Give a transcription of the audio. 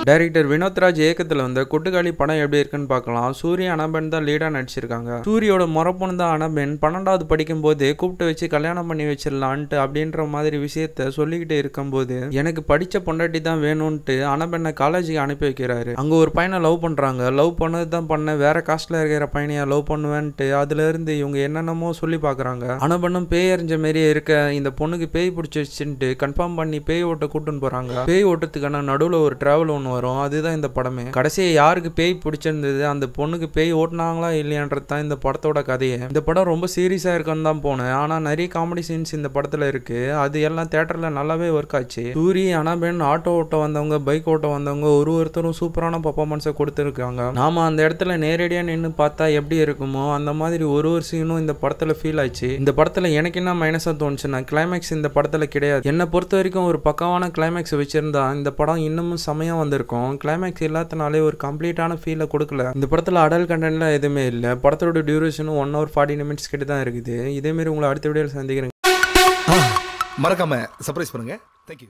Director Vinodraj இயக்கத்தில் வந்த கொட்டுக்காளி படம் எப்படி இருக்குன்னு பார்க்கலாம். சூரிய அனபன் தான் லீடா நடிச்சிருக்காங்க. சூரியோட முறப்பொண்ணு தான் அனபன் 12வது படிக்கும் போது கூப்பிட்டு வச்சு கல்யாணம் பண்ணி வச்சிடலான்ட்டு அப்படின்ற மாதிரி விஷயத்த சொல்லிக்கிட்டு இருக்கும்போது எனக்கு படிச்ச பொண்டாட்டி தான் வேணும்ட்டு அனபென்னை காலேஜுக்கு அனுப்பி வைக்கிறாரு. அங்க ஒரு பையனை லவ் பண்றாங்க. லவ் பண்ணது தான் பண்ண வேற காஸ்ட்ல இருக்கிற பையனையா லவ் பண்ணுவேன்ட்டு அதுல இருந்து இவங்க என்னென்னமோ சொல்லி பாக்குறாங்க. அனபென்னும் பேய் அறிஞ்ச மாதிரியே இருக்க இந்த பொண்ணுக்கு பேய் பிடிச்சி வச்சுட்டு கன்ஃபார்ம் பண்ணி பேய் ஓட்ட கூட்டுன்னு போறாங்க. பேய் ஓட்டத்துக்கான நடுவில் ஒரு டிராவல் ஒன்று வரும். அதுதான் இந்த படமே. கடைசியை யாருக்கு பேய் பிடிச்சிருந்தது, அந்த பொண்ணுக்கு பேய் ஓட்டினாங்களா இல்லையான்றது தான் இந்த படத்தோட கதையை. இந்த படம் ரொம்ப சீரியஸா இருக்குன்னு தான் போனேன். ஆனா நிறைய காமெடி சீன்ஸ் இந்த படத்துல இருக்கு. அது எல்லாம் தியேட்டர்ல நல்லாவே ஒர்க் ஆச்சு. சூரி, அனபென், ஆட்டோ ஓட்ட வந்தவங்க, பைக் ஓட்ட வந்தவங்க ஒருத்தரும் சூப்பரான பர்ஃபார்மன்ஸை கொடுத்துருக்காங்க. நாம அந்த இடத்துல நேரடியா நின்று பார்த்தா எப்படி இருக்குமோ அந்த மாதிரி ஒரு சீனும் இந்த படத்துல ஃபீல் ஆச்சு. இந்த படத்துல எனக்கு என்ன மைனஸா தோணுச்சுன்னா, கிளைமேக்ஸ் இந்த படத்துல கிடையாது. என்னை பொறுத்த வரைக்கும் ஒரு பக்கமான கிளைமேக்ஸ் வச்சிருந்தா இந்த படம் இன்னமும் செமையா வந்திருக்கும். கிளைமேக்ஸ் இல்லாதனாலே ஒரு கம்ப்ளீட்டான ஃபீலை கொடுக்கல. இந்த படத்துல அடல் கண்டென்ட்லாம் எதுவுமே இல்லை. படத்தோட டியூரேஷனும் 1 hour 40 minutes கிட்ட தான் இருக்குது. இதே மாதிரி உங்களை அடுத்த வீடியோவில் சந்திக்கிறேன். மறக்காம சர்ப்ரைஸ் பண்ணுங்க. தேங்க்யூ.